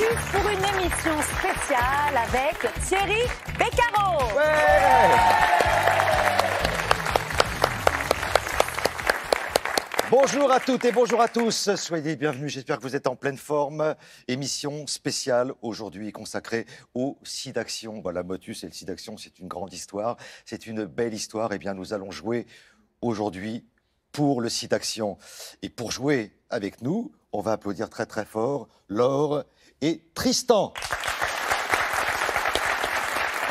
Motus pour une émission spéciale avec Thierry Beccaro. Bonjour à toutes et bonjour à tous, soyez les bienvenus, j'espère que vous êtes en pleine forme. Émission spéciale aujourd'hui consacrée au SIDAction. Voilà, Motus et le SIDAction, c'est une grande histoire, c'est une belle histoire. Eh bien, nous allons jouer aujourd'hui pour le SIDAction. Et pour jouer avec nous, on va applaudir très très fort Laure et Tristan.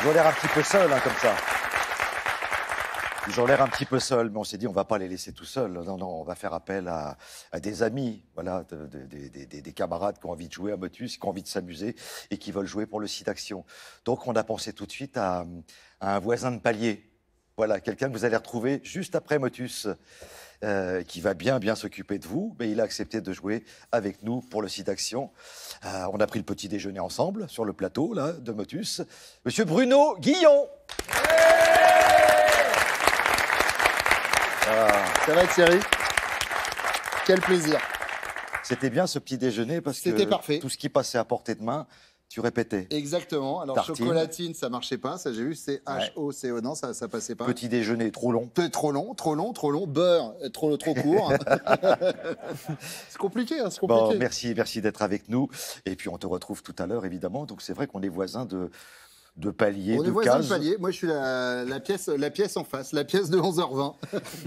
Ils ont l'air un petit peu seuls, comme ça. Ils ont l'air un petit peu seuls, mais on s'est dit on va pas les laisser tout seuls. Non, on va faire appel à des amis, voilà, des camarades qui ont envie de jouer à Motus, qui ont envie de s'amuser et qui veulent jouer pour le SIDAction. Donc on a pensé tout de suite à un voisin de palier. Voilà, quelqu'un que vous allez retrouver juste après Motus, qui va bien s'occuper de vous, mais il a accepté de jouer avec nous pour le SIDAction. On a pris le petit déjeuner ensemble sur le plateau là, de Motus. Monsieur Bruno Guillon. Ça va Thierry? Quel plaisir. C'était bien ce petit déjeuner parce que parfait. Tout ce qui passait à portée de main, tu répétais. Exactement. Alors Tartine. chocolatine, ça marchait pas, ça j'ai vu, c'est H-O-C-O, non, ça passait pas. Petit déjeuner trop long. Trop long. Beurre, trop court. C'est compliqué, c'est compliqué. Bon, merci d'être avec nous. Et puis on te retrouve tout à l'heure évidemment. Donc c'est vrai qu'on est voisins de palier, On est voisins de palier. Moi, je suis la pièce en face, la pièce de 11h20.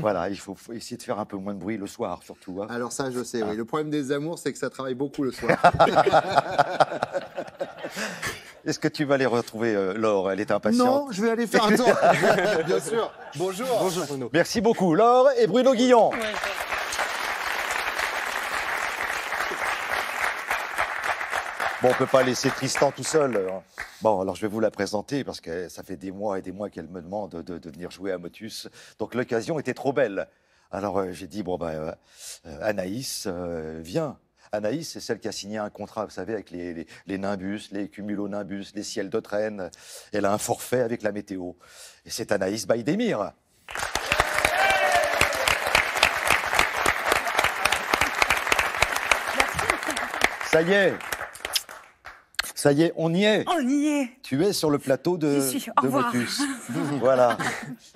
Voilà, il faut essayer de faire un peu moins de bruit le soir, surtout. Alors ça, je sais, oui. Le problème des amours, c'est que ça travaille beaucoup le soir. Est-ce que tu vas aller retrouver Laure? Elle est impatiente. Non, je vais aller faire un tour. Bien sûr. Bonjour. Bonjour, Bruno. Merci beaucoup, Laure et Bruno Guillon. Ouais. Bon, on ne peut pas laisser Tristan tout seul. Bon, alors je vais vous la présenter parce que ça fait des mois et des mois qu'elle me demande de venir jouer à Motus. Donc l'occasion était trop belle. Alors j'ai dit, Anaïs, viens. Anaïs, c'est celle qui a signé un contrat, vous savez, avec les Nimbus, les cumulonimbus, les ciels de traîne. Elle a un forfait avec la météo. Et c'est Anaïs Baïdémir. Ça y est, on y est. On y est. Tu es sur le plateau de Motus. Voilà.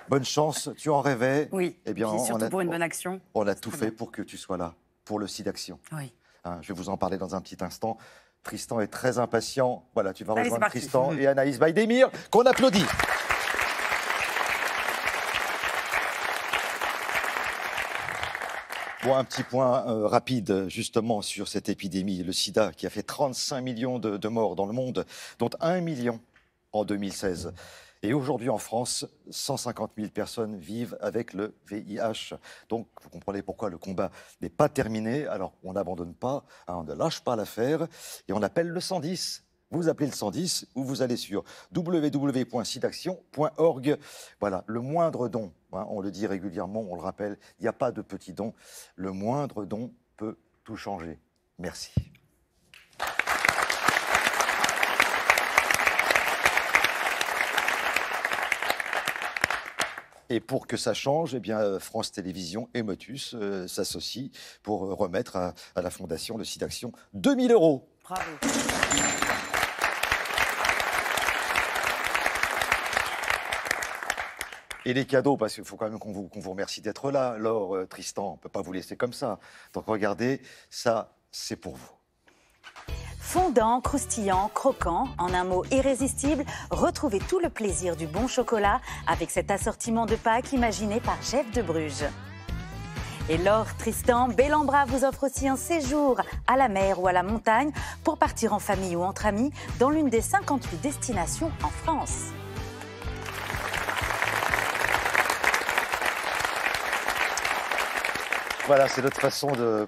Bonne chance, tu en rêvais. Oui, eh bien, surtout pour une bonne action. On a tout fait pour que tu sois là, pour le SIDAction. Oui. Je vais vous en parler dans un petit instant. Tristan est très impatient. Voilà, tu vas rejoindre c'est Tristan et Anaïs Baïdémir, qu'on applaudit. Bon, un petit point rapide justement sur cette épidémie, le sida, qui a fait 35 millions de morts dans le monde, dont 1 million en 2016. Et aujourd'hui en France, 150 000 personnes vivent avec le VIH. Donc vous comprenez pourquoi le combat n'est pas terminé. Alors on n'abandonne pas, on ne lâche pas l'affaire et on appelle le 110. Vous appelez le 110 ou vous allez sur www.sidaction.org. Voilà, le moindre don, on le dit régulièrement, on le rappelle, il n'y a pas de petit don. Le moindre don peut tout changer. Merci. Et pour que ça change, eh bien, France Télévisions et Motus s'associent pour remettre à la Fondation le SIDAction 2 000 €. Bravo. Et les cadeaux, parce qu'il faut quand même qu'on vous remercie d'être là. Laure, Tristan, on ne peut pas vous laisser comme ça. Donc regardez, ça, c'est pour vous. Fondant, croustillant, croquant, en un mot irrésistible, retrouvez tout le plaisir du bon chocolat avec cet assortiment de Pâques imaginé par Jeff de Bruges. Et Laure, Tristan, Bellambra vous offre aussi un séjour à la mer ou à la montagne pour partir en famille ou entre amis dans l'une des 58 destinations en France. Voilà, c'est notre façon de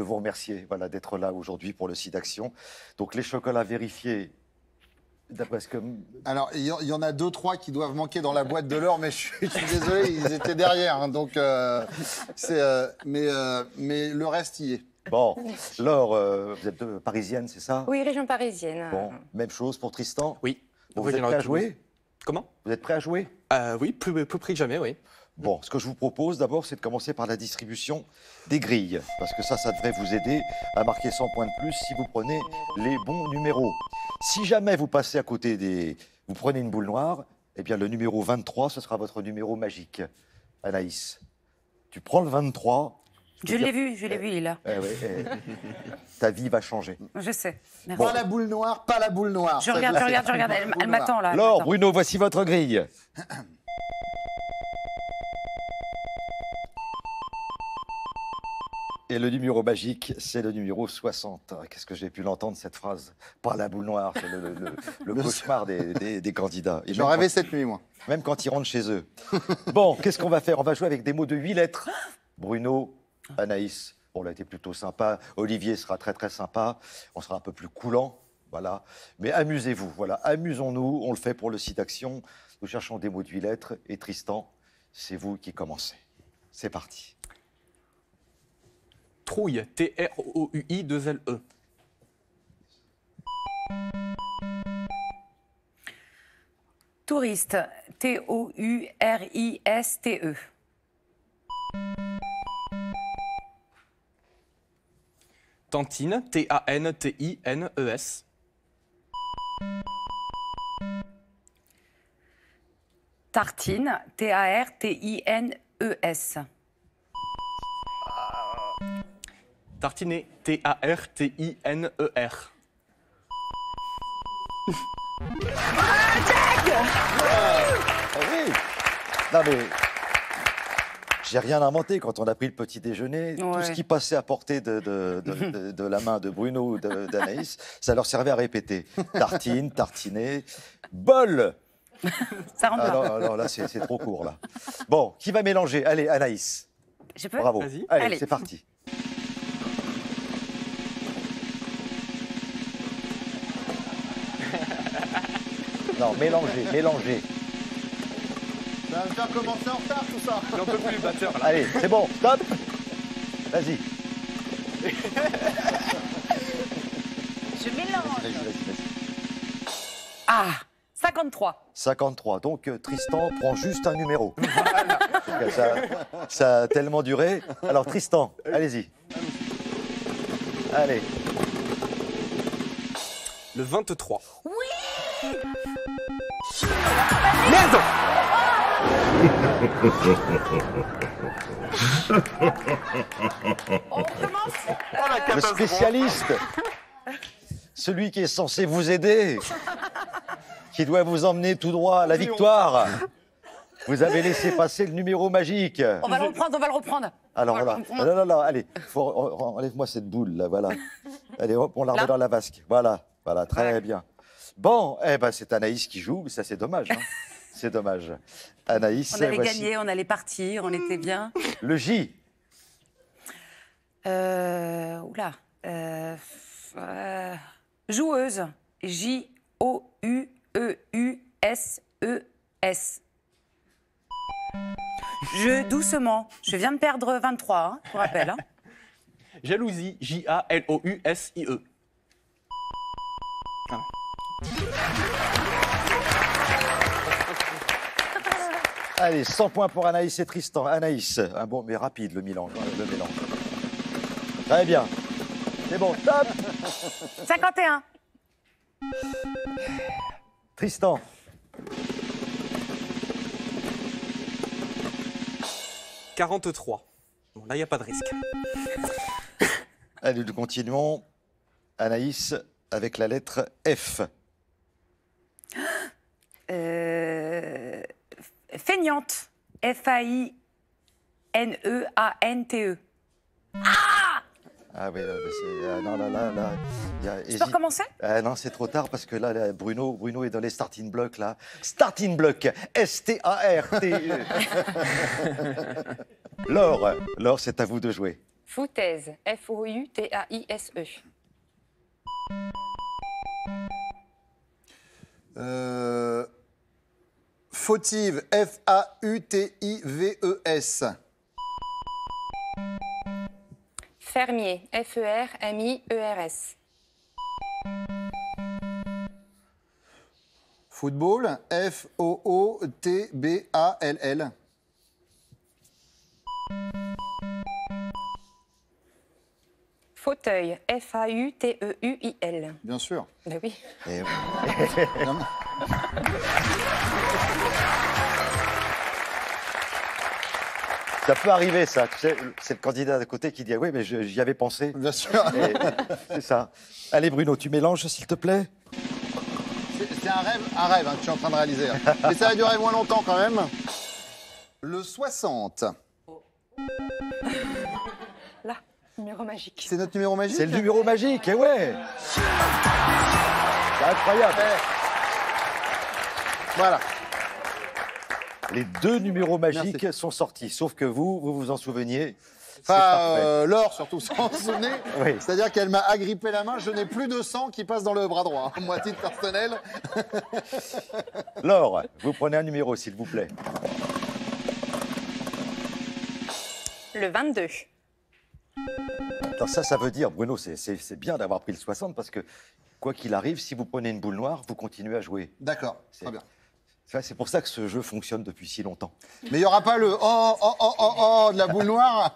vous remercier, voilà, d'être là aujourd'hui pour le SIDAction. Donc les chocolats vérifiés, d'après ce que... Alors, il y en a 2-3 qui doivent manquer dans la boîte de Laure, mais je suis désolé, ils étaient derrière. Donc, mais le reste y est. Bon, Laure, vous êtes parisienne, c'est ça? Oui, région parisienne. Bon, même chose pour Tristan? Oui. Bon, vous êtes prêt à jouer? Comment? Vous êtes prêt à jouer? Oui, plus près que jamais, oui. Bon, ce que je vous propose d'abord, c'est de commencer par la distribution des grilles. Parce que ça devrait vous aider à marquer 100 points de plus si vous prenez les bons numéros. Si jamais vous passez à côté des... Vous prenez une boule noire, eh bien le numéro 23, ce sera votre numéro magique. Anaïs, tu prends le 23... Je l'ai vu, il est là. Ta vie va changer. Je sais. Merci. Pas la boule noire, pas la boule noire. Je regarde. Elle m'attend là. elle Alors, m'attend. Bruno, voici votre grille. Et le numéro magique, c'est le numéro 60. Qu'est-ce que j'ai pu l'entendre, cette phrase? Pas la boule noire, c'est le cauchemar des candidats. Et J'en rêvais cette nuit, moi. même quand ils rentrent chez eux. Bon, qu'est-ce qu'on va faire? On va jouer avec des mots de 8 lettres. Bruno, Anaïs, on a été plutôt sympa. Olivier sera très très sympa. On sera un peu plus coulant, voilà. Mais amusez-vous, voilà. Amusons-nous. On le fait pour le site Action. Nous cherchons des mots de 8 lettres. Et Tristan, c'est vous qui commencez. C'est parti. Trouille, T-R-O-U-I, 2-L-E. Touriste, T-O-U-R-I-S-T-E. Tantine, T-A-N-T-I-N-E-S. Tartine, T-A-R-T-I-N-E-S. Tartinet, T-A-R-T-I-N-E-R. Ah oui. Non mais, j'ai rien inventé quand on a pris le petit déjeuner. Tout ce qui passait à portée de la main de Bruno ou d'Anaïs, ça leur servait à répéter. Tartine, tartinet, bol. Ça rentre pas. Alors là, c'est trop court là. Bon, qui va mélanger? Allez, Anaïs. Je peux? Bravo. Vas-y. Allez. C'est parti. Non, mélangez. Ça va me faire commencer en retard, tout ça. J'en peux plus, le batteur, là. Allez, c'est bon, stop. Vas-y. Je mélange. Vas-y. Ah, 53. 53. Donc, Tristan prend juste un numéro. Parce que ça a tellement duré. Alors, Tristan, allez-y. Allez. Le 23. Merde. On commence. Le spécialiste. Celui qui est censé vous aider. Qui doit vous emmener tout droit à la victoire. Vous avez laissé passer le numéro magique. On va le reprendre. Alors On va voilà. le reprendre. Non, allez. Enlève-moi cette boule là, voilà. Allez, hop, on la remet dans la vasque. Voilà, très bien. Bon, c'est Anaïs qui joue, mais ça c'est dommage. Hein. C'est dommage. Anaïs, On allait voici gagner, on allait partir, on était bien. le J. Joueuse. J-O-U-E-U-S-E-S. Doucement. Je viens de perdre 23, hein, je vous rappelle. Hein. Jalousie, J-A-L-O-U-S-I-E. Allez, 100 points pour Anaïs et Tristan. Anaïs, un bon mais rapide le mélange. Très bien. C'est bon, stop. 51. Tristan. « 43. Bon, là, il n'y a pas de risque. Allez, nous continuons. Anaïs, avec la lettre F. Feignante. F-A-I-N-E-A-N-T-E. Ah oui, non, là. Je peux recommencer? Non, c'est trop tard parce que là, Bruno est dans les starting blocks, là. Starting block, S-T-A-R-T-E. Laure, c'est à vous de jouer. Foutaise, F-O-U-T-A-I-S-E. Fautive, F-A-U-T-I-V-E-S. Fermier, F-E-R-M-I-E-R-S. Football, F-O-O-T-B-A-L-L. Fauteuil, F-A-U-T-E-U-I-L. Bien sûr. Ben oui. Et- Non, mais- Ça peut arriver, ça. Tu sais, c'est le candidat d'à côté qui dit ah oui, mais j'y avais pensé. Bien sûr. Et- C'est ça. Allez, Bruno, tu mélanges, s'il te plaît. C'est un rêve hein, que tu es en train de réaliser. Hein. Mais ça va durer moins longtemps quand même. Le 60. Là, numéro magique. C'est notre numéro magique. C'est le numéro magique, eh ouais. C'est incroyable. Voilà. Les deux numéros magiques sont sortis, sauf que vous vous en souveniez. C'est Enfin, parfait. Laure surtout s'en souvenait. Oui. C'est-à-dire qu'elle m'a agrippé la main. Je n'ai plus de sang qui passe dans le bras droit. Moi, à titre personnel. Laure, vous prenez un numéro, s'il vous plaît. Le 22. Alors ça veut dire, Bruno, c'est bien d'avoir pris le 60 parce que, quoi qu'il arrive, si vous prenez une boule noire, vous continuez à jouer. D'accord. C'est- Très bien. C'est pour ça que ce jeu fonctionne depuis si longtemps. Mais il n'y aura pas le oh de la boule noire.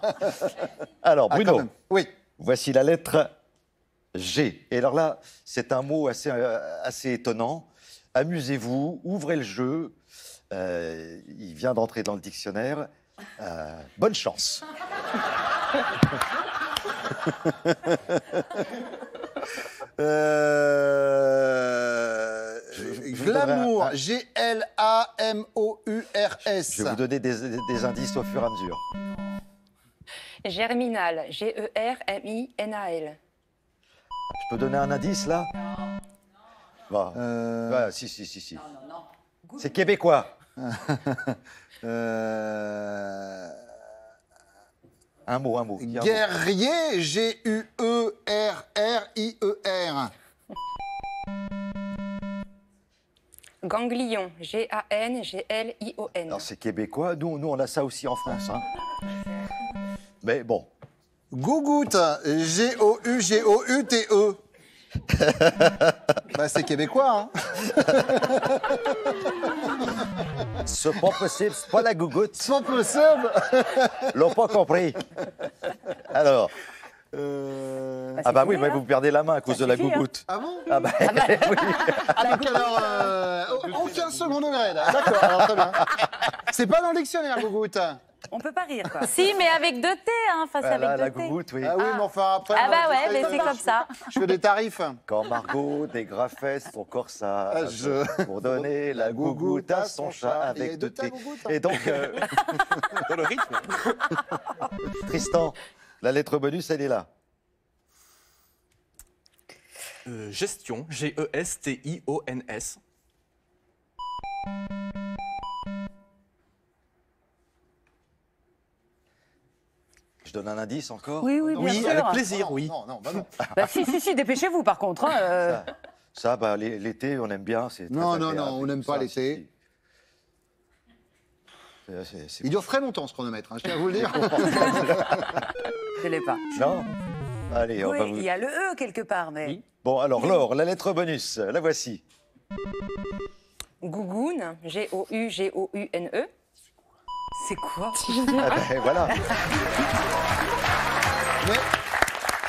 Alors, Ah, quand Bruno, même. Oui. voici la lettre G. Et alors là, c'est un mot assez étonnant. Amusez-vous, ouvrez le jeu. Il vient d'entrer dans le dictionnaire. Bonne chance. je Glamour. donnerai G-L-A-M-O-U-R-S. Je vais vous donner des indices au fur et à mesure. Germinal, G-E-R-M-I-N-A-L. Je peux donner un indice, là? Bon. Ouais, si. C'est québécois. Un mot. Il y a un mot. Guerrier. G-U-E-R-R-I-E-R. Ganglion, G-A-N-G-L-I-O-N. Alors, c'est québécois. Nous, on a ça aussi en France. Hein. Mais bon. Gougoute. G-O-U-G-O-U-T-E. Bah, c'est québécois, hein. C'est pas possible, c'est pas la gougoute. C'est possible. L'ont pas compris. Alors. Ah bah oui, fini, mais vous perdez la main à cause de la suffit, hein. gougoute. Ah bon? Ah bah, oui. Donc alors, aucun second degré, là. D'accord, alors très bien. C'est pas dans le dictionnaire, gougoute. On peut pas rire, quoi. Si, mais avec deux T, hein. Enfin, c'est Voilà, avec la deux T. gougoute, oui. Ah oui, mais enfin après. Ah moi, bah ouais, j'essaye mais c'est de- comme ça. Je fais des tarifs. Quand Margot dégrafait son corsage Je- pour donner la gougoute à son chat Il y a avec de deux ta T. gougoute, hein. Et donc, Dans le rythme. Tristan, la lettre bonus, elle est là. Gestion, G-E-S-T-I-O-N-S. Je donne un indice encore. Oui, bien Oui, sûr. avec plaisir, oui. Non, bah non. Bah, si, dépêchez-vous, par contre. Hein, Ça, bah, l'été, on aime bien. C'est Non, très non, agréable on et n'aime tout pas ça, l'été. c'est- Il dure très longtemps ce chronomètre, hein, je tiens à vous le dire. je l'ai pas. Non. Allez, on Oui, va vous... il y a le E quelque part, mais... Bon, alors, Laure, la lettre bonus, la voici. Gougoune, G-O-U-G-O-U-N-E. C'est quoi? Ah ben, voilà. Mais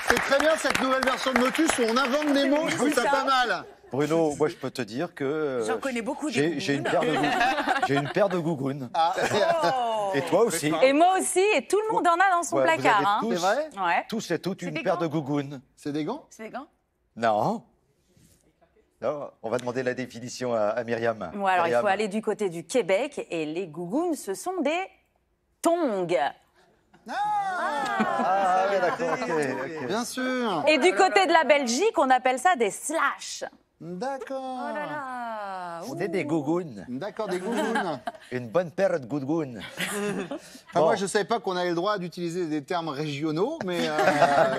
c'est très bien cette nouvelle version de Motus où on invente des mots, je trouve ça ça. pas mal. Bruno, moi, je peux te dire que... J'en connais beaucoup J'ai des une paire de j'ai une paire de gougounes. Ah, Oh. Et toi aussi. Et moi aussi, et tout le monde en a dans son Ouais, vous placard. avez Hein. tous- c'est vrai? Ouais. Tous et toutes une des paire gants de gougounes. C'est des gants? C'est des gants? Non. Non, on va demander la définition à Myriam. Bon, alors, il Myriam. faut aller du côté du Québec. Et les gougounes, ce sont des tongs. Ah, oui, d'accord, ok. Bien sûr. Et du côté de la Belgique, on appelle ça des slash. D'accord. Oh là là. C'est des gougounes. D'accord, des gougounes. Une bonne paire de gougounes. Enfin, moi, je ne savais pas qu'on avait le droit d'utiliser des termes régionaux, mais,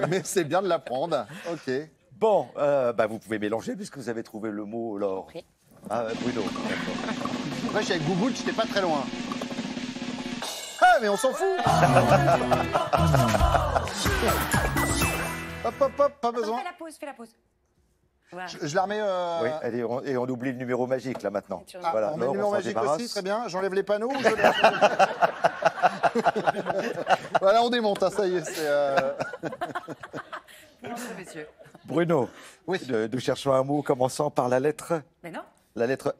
mais c'est bien de l'apprendre. Ok. Bon, bah, vous pouvez mélanger puisque vous avez trouvé le mot, Laure. Compris. Ah, Bruno. d'accord. Après, avec Gougoute, j'étais pas très loin. Ah, mais on s'en fout. Hop, pas besoin. Fais la pause. Voilà. Je la remets. Oui, allez, et on oublie le numéro magique, là, maintenant. Ah, Voilà, on met Laure, le numéro s'en magique débarrasse. aussi, très bien. J'enlève les panneaux. ou je- Voilà, on démonte, hein, ça y est. messieurs. Bruno, Oui. nous cherchons un mot commençant par la lettre Mais non.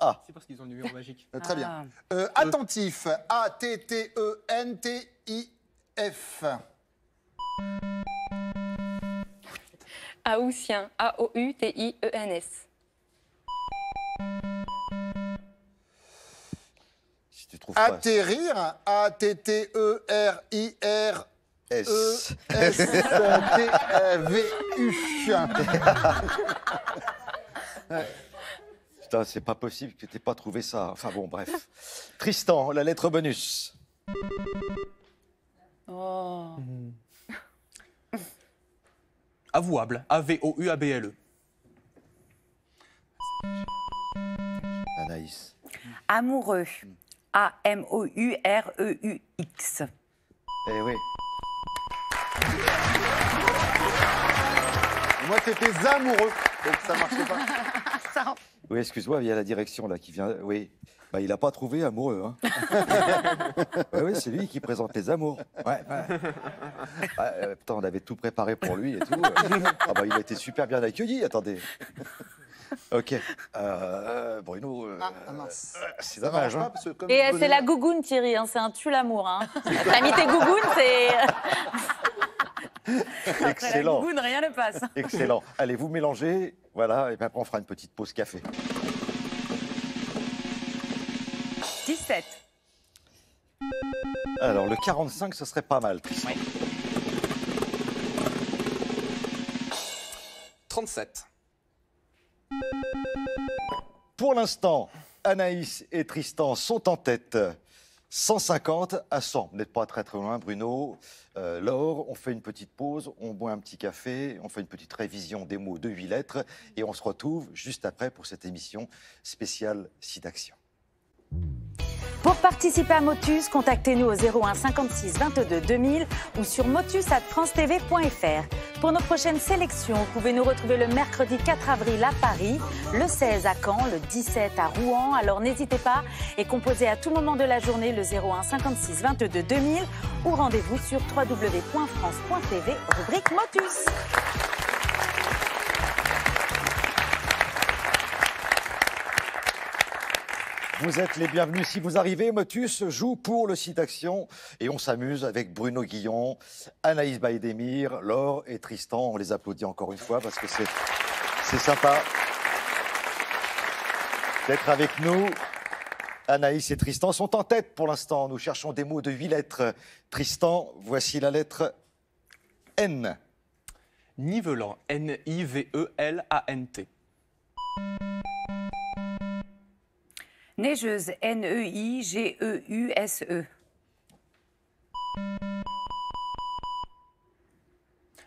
A. C'est parce qu'ils ont le numéro magique. Très bien. Attentif. A-T-T-E-N-T-I-F. Aoutien. A-O-U-T-I-E-N-S. Si tu trouves pas. Atterrir. A-T-T-E-R-I-R. S. E-S-T-V-U. Putain, c'est pas possible que tu n'aies pas trouvé ça. Enfin bon, bref. Tristan, la lettre bonus. Oh. Avouable. A-V-O-U-A-B-L-E. Anaïs. Amoureux. A-M-O-U-R-E-U-X. Eh oui. Moi, c'était amoureux, donc ça marchait pas. Oui, excuse-moi, il y a la direction là qui vient. Oui. Bah, il n'a pas trouvé amoureux. Hein. Oui, c'est lui qui présente les amours. Ouais. Putain, on avait tout préparé pour lui et tout. Ah bah, il a été super bien accueilli, attendez. Ok. Bruno, Mince. c'est Ça dommage. marche pas Hein. parce que comme Et je c'est la connais- gougoune, Thierry, hein, c'est un tue-l'amour. Hein. T'as mis tes gougounes, c'est... Après la Excellent. gougoune, rien ne passe. Excellent. Allez, vous mélangez. Voilà, et puis après, on fera une petite pause café. 17. Alors, le 45, ce serait pas mal, Tristan. 37. Pour l'instant, Anaïs et Tristan sont en tête. 150 à 100. Vous n'êtes pas très très loin, Bruno. Laure, on fait une petite pause, on boit un petit café, on fait une petite révision des mots de 8 lettres et on se retrouve juste après pour cette émission spéciale Sidaction. Pour participer à Motus, contactez-nous au 01 56 22 2000 ou sur motus@francetv.fr. Pour nos prochaines sélections, vous pouvez nous retrouver le mercredi 4 avril à Paris, le 16 à Caen, le 17 à Rouen. Alors n'hésitez pas et composez à tout moment de la journée le 01 56 22 2000 ou rendez-vous sur www.france.tv, rubrique Motus. Vous êtes les bienvenus. Si vous arrivez, Motus joue pour le site Action et on s'amuse avec Bruno Guillon, Anaïs Baïdemir, Laure et Tristan. On les applaudit encore une fois parce que c'est sympa d'être avec nous. Anaïs et Tristan sont en tête pour l'instant. Nous cherchons des mots de 8 lettres. Tristan, voici la lettre N. Nivelant. N-I-V-E-L-A-N-T. Neigeuse. N-E-I-G-E-U-S-E.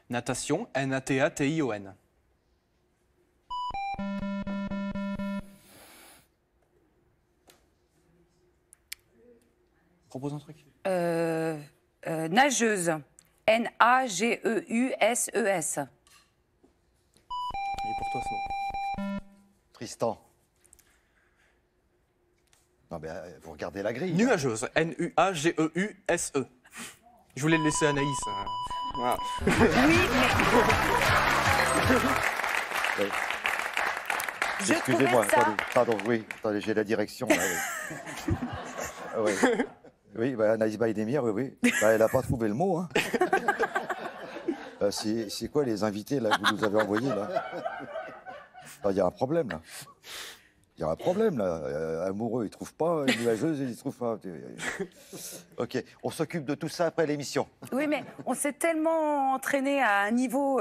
Natation. N-A-T-A-T-I-O-N. Propose un truc. Nageuse. N-A-G-E-U-S-E-S. Il est pour toi ce mot. Tristan. Non, mais vous regardez la grille. là. Nuageuse. N-U-A-G-E-U-S-E. Je voulais le laisser à Anaïs. Voilà. Oui, mais Oui. je Excusez-moi, trouvais ça... attendez, pardon, oui, attendez, j'ai la direction. Là, oui. Ah, oui. Oui, bah, Anaïs Baïdemir, oui. Bah, elle n'a pas trouvé le mot. Hein. C'est quoi les invités là, que vous nous avez envoyés là? Il y a un problème là. Il y a un problème là. Amoureux, il ne trouve pas. Nuageuse, il ne trouve pas. Ok, on s'occupe de tout ça après l'émission. Oui, mais on s'est tellement entraîné à un niveau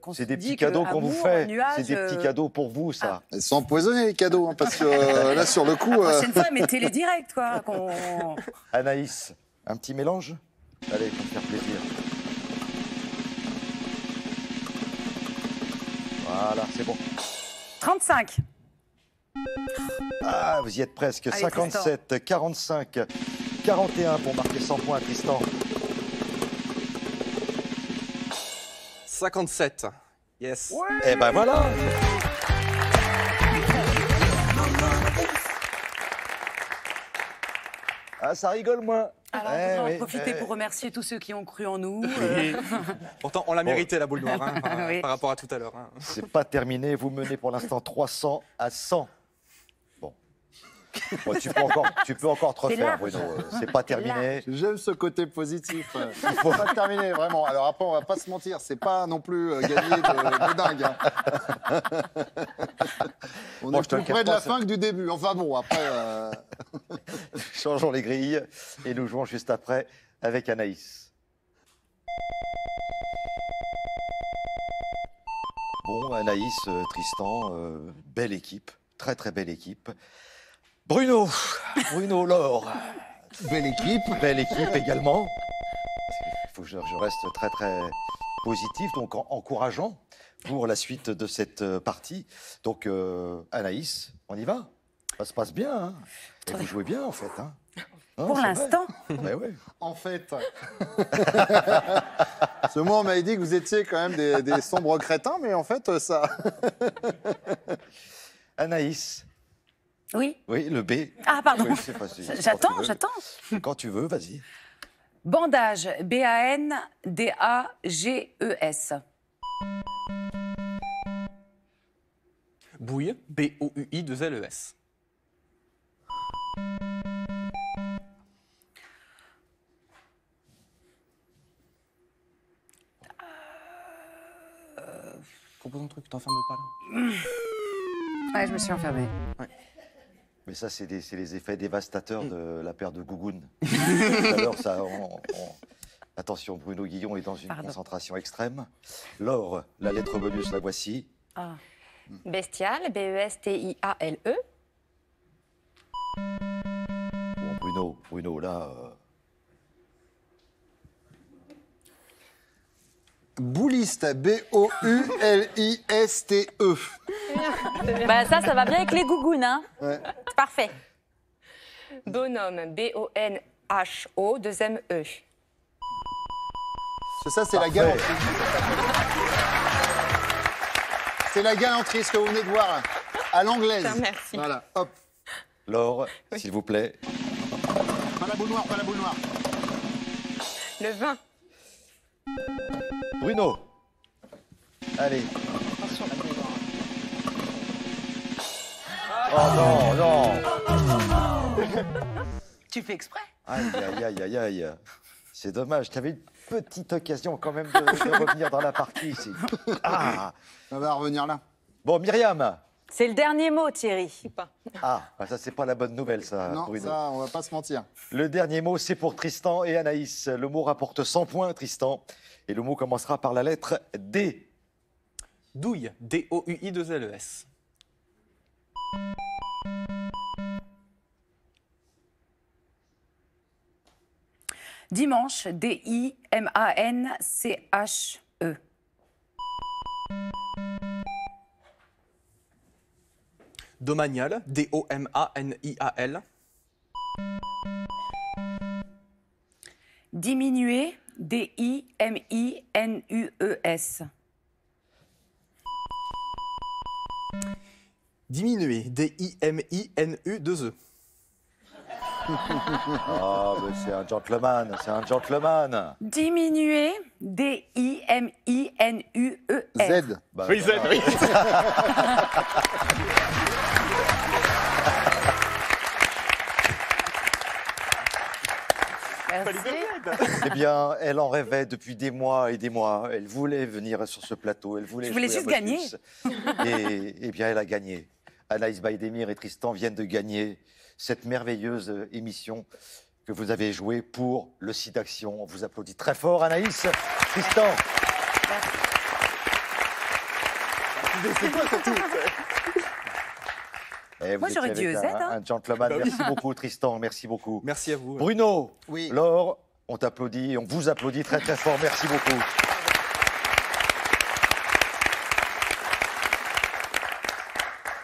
qu'on C'est se des dit petits cadeaux que qu'on vous amour, fait. nuage, C'est des petits cadeaux pour vous, ça. Ils sont empoisonnés les cadeaux, hein, parce que là sur le coup. La prochaine fois, mettez-les directs, quoi. Anaïs, un petit mélange? Allez, pour me faire plaisir. Voilà, c'est bon. 35. Ah, vous y êtes presque. Allez, 57, 45, 41 pour marquer 100 points, Tristan. 57. Yes. Eh ben voilà. Ah, ça rigole moins. Alors, Eh on va en oui, profiter eh. pour remercier tous ceux qui ont cru en nous. Et pourtant, on l'a mérité, la boule noire, hein, par, Oui. par rapport à tout à l'heure. Hein. C'est pas terminé. Vous menez pour l'instant 300 à 100. Bon. Bon, tu peux encore te C'est refaire, large. Bruno. C'est pas terminé. J'aime ce côté positif. Il faut pas terminer, vraiment. Alors après, on va pas se mentir, c'est pas non plus gagné de dingue. Hein. On Bon, est je te le plus cache près de pas, la ça- fin que du début. Enfin bon, après... Changeons les grilles et nous jouons juste après avec Anaïs. Bon, Anaïs, Tristan, belle équipe, très très belle équipe. Bruno, Laure, belle équipe également. Il faut que je reste très très positif, donc encourageant pour la suite de cette partie. Donc Anaïs, on y va? Ça se passe bien, hein? Et vous jouez bien en fait. Hein? Non, Pour c'est vrai. l'instant, Ben ouais. En fait... Ce mois, on m'avait dit que vous étiez quand même des sombres crétins, mais en fait, ça... Anaïs, oui. oui, le B. Ah, pardon. Oui, c'est facile. C'est quand J'attends, tu veux. j'attends. Quand tu veux, vas-y. Bandage, B-A-N-D-A-G-E-S. Bouille, B-O-U-I-2-L-E-S. Propose un truc, t'enfermes pas là. Ouais, je me suis enfermée. Mais ça, c'est les effets dévastateurs de la paire de gougounes. Tout à l'heure, ça, attention, Bruno Guillon est dans une Pardon. concentration extrême. Laure, la lettre bonus, la voici. Ah. Bestial, B-E-S-T-I-A-L-E. Bon, Bruno, là... Bouliste, B-O-U-L-I-S-T-E. Bah, ça va bien avec les gougounes, hein. Ouais. C'est parfait. Bonhomme, B-O-N-H-O, 2-M-E. Ça, c'est la Parfait. galanterie. C'est la galanterie, ce que vous venez de voir, à l'anglaise. Putain, merci. Voilà, hop. Laure, s'il vous plaît. Pas la boule noire, pas la boule noire. Le vin. Bruno. Allez. Attention, la boule noire. Oh non, non. Tu fais exprès? Aïe, aïe, aïe, aïe, aïe. C'est dommage. Tu avais une petite occasion quand même de revenir dans la partie. Ah. On va revenir là. Bon, Myriam. C'est le dernier mot, Thierry. Ou pas. Ah, bah ça, c'est pas la bonne nouvelle, ça, Non, Bruno. ça, on va pas se mentir. Le dernier mot, c'est pour Tristan et Anaïs. Le mot rapporte 100 points, Tristan. Et le mot commencera par la lettre D. Douille, D-O-U-I-2-L-E-S. Dimanche, D-I-M-A-N-C-H-E. Domanial, D-O-M-A-N-I-A-L. Diminuer, D-I-M-I-N-U-E-S. Diminuer, D-I-M-I-N-U-2-E. Ah, mais c'est un gentleman, c'est un gentleman. Diminuer, D-I-M-I-N-U-E-S. Z. Bah, Oui, Z, oui. Eh bien, elle en rêvait depuis des mois et des mois. Elle voulait venir sur ce plateau. Elle voulait Je voulais jouer à juste Motus. Et eh bien, elle a gagné. Anaïs Baïdemir et Tristan viennent de gagner cette merveilleuse émission que vous avez jouée pour le site Action. On vous applaudit très fort, Anaïs, Tristan. C'est quoi ce tout? Eh, vous Moi, j'aurais étiez dit avec EZ, hein. un gentleman. Bah oui. Merci beaucoup, Tristan. Merci beaucoup. Merci à vous. Bruno, Oui. Laure, on t'applaudit, on vous applaudit très très fort. Merci beaucoup.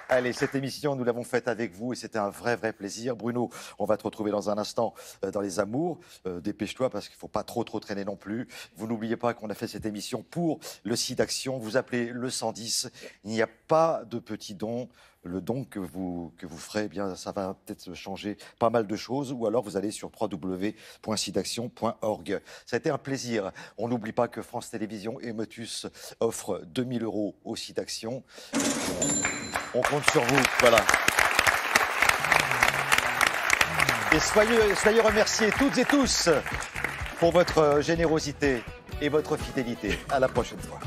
Allez, cette émission, nous l'avons faite avec vous et c'était un vrai plaisir. Bruno, on va te retrouver dans un instant dans Les Amours. Dépêche-toi parce qu'il ne faut pas trop traîner non plus. Vous n'oubliez pas qu'on a fait cette émission pour le SIDAction. Vous appelez le 110. Il n'y a pas de petit don. Le don que vous ferez, eh bien, ça va peut-être changer pas mal de choses. Ou alors, vous allez sur www.sidaction.org. Ça a été un plaisir. On n'oublie pas que France Télévisions et Motus offrent 2 000 € au SIDAction. On compte sur vous, voilà. Et soyez remerciés toutes et tous pour votre générosité et votre fidélité. À la prochaine fois.